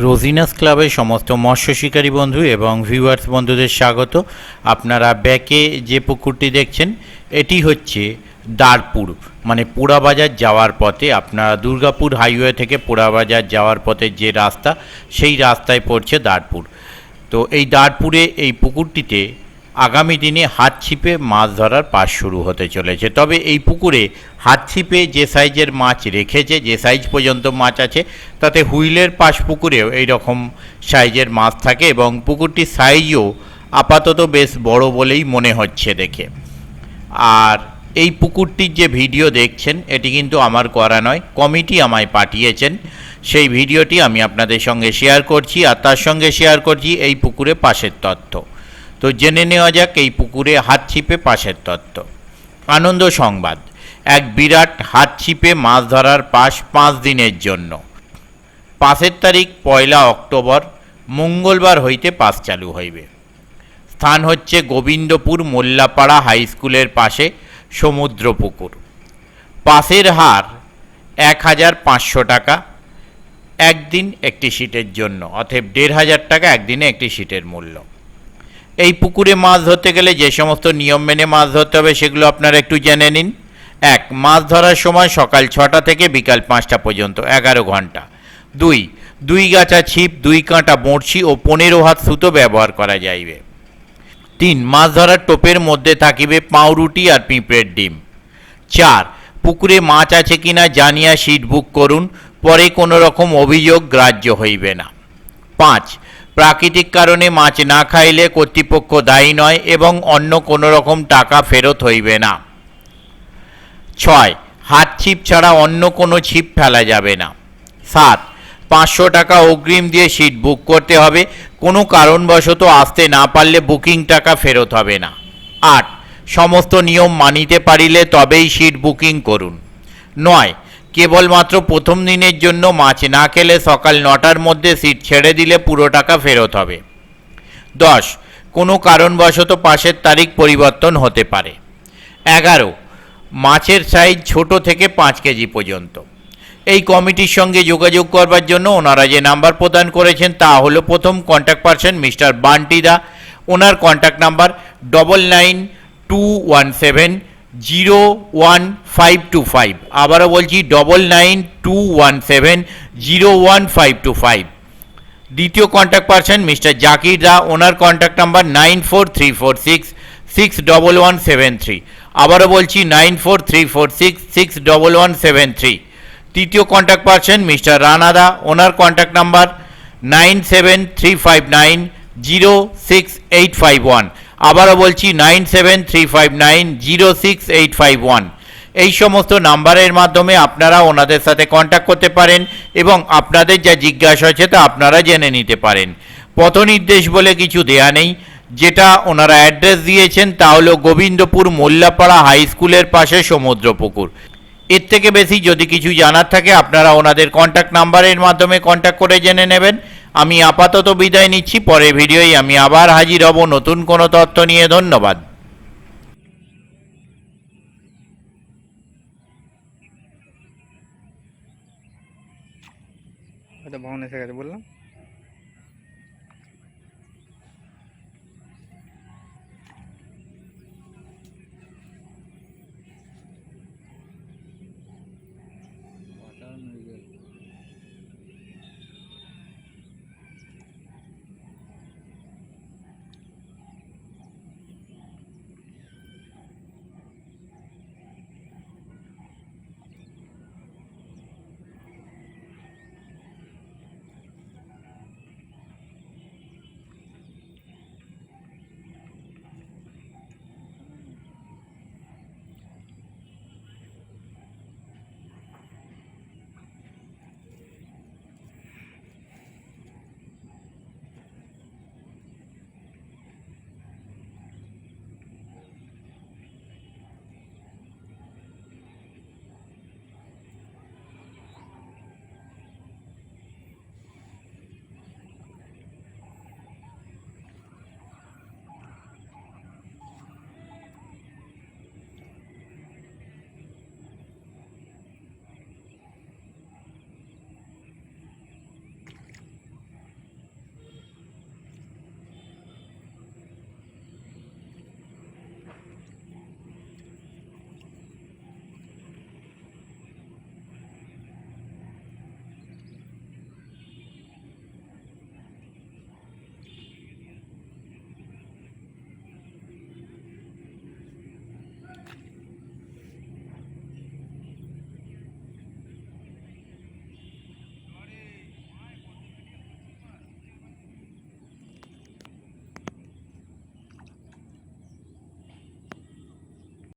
রোজিনাস ক্লাবের সমস্ত মৎস্য শিকারী বন্ধু এবং ভিউয়ার্স বন্ধুদের স্বাগত। আপনারা ব্যাকে যে পুকুরটি দেখছেন এটি হচ্ছে দাঁড়পুর, মানে পোড়াবাজার যাওয়ার পথে। আপনারা দুর্গাপুর হাইওয়ে থেকে পোড়াবাজার যাওয়ার পথে যে রাস্তা, সেই রাস্তায় পড়ছে দাঁড়পুর। তো এই দাঁড়পুরে এই পুকুরটিতে আগামী দিনে হাত ছিপে মাছ ধরার পাশ শুরু হতে চলেছে। তবে এই পুকুরে হাত ছিপে যে সাইজের মাছ রেখেছে, যে সাইজ পর্যন্ত মাছ আছে, তাতে হুইলের পাশ পুকুরেও এই রকম সাইজের মাছ থাকে এবং পুকুরটির সাইজও আপাতত বেশ বড় বলেই মনে হচ্ছে দেখে। আর এই পুকুরটির যে ভিডিও দেখছেন এটি কিন্তু আমার করা নয়, কমিটি আমায় পাঠিয়েছেন। সেই ভিডিওটি আমি আপনাদের সঙ্গে শেয়ার করছি, আর তার সঙ্গে শেয়ার করছি এই পুকুরে পাশের তথ্য। তো জেনে নেওয়া যাক এই পুকুরে হাত ছিপে পাশের তথ্য। আনন্দ সংবাদ, এক বিরাট হাত ছিপে মাছ ধরার পাশ 5 দিনের জন্য। পাসের তারিখ 1 অক্টোবর, মঙ্গলবার হইতে পাস চালু হইবে। স্থান হচ্ছে গোবিন্দপুর মোল্লাপাড়া হাই স্কুলের পাশে সমুদ্র পুকুর। পাসের হার 1500 টাকা একদিন একটি সিটের জন্য, অতএব 1500 টাকা একদিনে একটি সিটের মূল্য। এই পুকুরে মাছ ধরতে গেলে যে সমস্ত নিয়ম মেনে মাছ ধরতে হবে সেগুলো আপনারা একটু জেনে নিন। 1. মাছ ধরার সময় সকাল 6টা থেকে বিকাল 5টা পর্যন্ত, 11 ঘন্টা। 2. 2 গাছা ছিপ, 2 কাঁটা বড়শি ও 15 হাত সুতো ব্যবহার করা যাইবে। 3. মাছ ধরার টোপের মধ্যে থাকিবে পাউরুটি আর পিঁপড়ের ডিম। 4. পুকুরে মাছ আছে কিনা জানিয়া সিট বুক করুন, পরে কোনো রকম অভিযোগ গ্রাহ্য হইবে না। 5. প্রাকৃতিক কারণে মাছ না খাইলে কর্তৃপক্ষ দায়ী নয় এবং অন্য কোনো রকম টাকা ফেরত হইবে না। 6. হাত ছিপ ছাড়া অন্য কোনো ছিপ ফেলা যাবে না। 7. 500 টাকা অগ্রিম দিয়ে সিট বুক করতে হবে, কোনো কারণবশত আসতে না পারলে বুকিং টাকা ফেরত হবে না। 8. সমস্ত নিয়ম মানিতে পারিলে তবেই সিট বুকিং করুন। 9. কেবলমাত্র প্রথম দিনের জন্য মাছ না খেলে সকাল 9টার মধ্যে সিট ছেড়ে দিলে পুরো টাকা ফেরত হবে। 10. কোনো কারণবশত পাশের তারিখ পরিবর্তন হতে পারে। 11. মাছের সাইজ ছোট থেকে 5 কেজি পর্যন্ত। এই কমিটির সঙ্গে যোগাযোগ করবার জন্য ওনারা যে নাম্বার প্রদান করেছেন তা হলো, প্রথম কন্ট্যাক্ট পারসন মিস্টার বান্টি দা, ওনার কন্ট্যাক্ট নাম্বার 9921701525। আবারও বলছি 9921701525। দ্বিতীয় কন্ট্যাক্ট পারসন মিস্টার জাকির দা, ওনার কন্ট্যাক্ট নাম্বার 9434466117। আবারও বলছি 9434466117। তৃতীয় কন্ট্যাক্ট পারসন মিস্টার রানা দা, ওনার কন্ট্যাক্ট নাম্বার 9735906851। আবারও বলছি 9735906851। এই সমস্ত নাম্বারের মাধ্যমে আপনারা ওনাদের সাথে কন্ট্যাক্ট করতে পারেন এবং আপনাদের যা জিজ্ঞাসা আছে তা আপনারা জেনে নিতে পারেন। পথ নির্দেশ বলে কিছু দেয়া নেই, যেটা ওনারা অ্যাড্রেস দিয়েছেন তা হলো গোবিন্দপুর মোল্লাপাড়া হাই স্কুলের পাশে সমুদ্র পুকুর। এর থেকে বেশি যদি কিছু জানার থাকে আপনারা ওনাদের কন্ট্যাক্ট নাম্বারের মাধ্যমে কন্ট্যাক্ট করে জেনে নেবেন। আমি আপাতত বিদায় নিচ্ছি, পরের ভিডিওয় আমি আবার হাজির হব নতুন কোনো তথ্য নিয়ে। ধন্যবাদ। হয়তো বাউন এসে গেছে বললাম।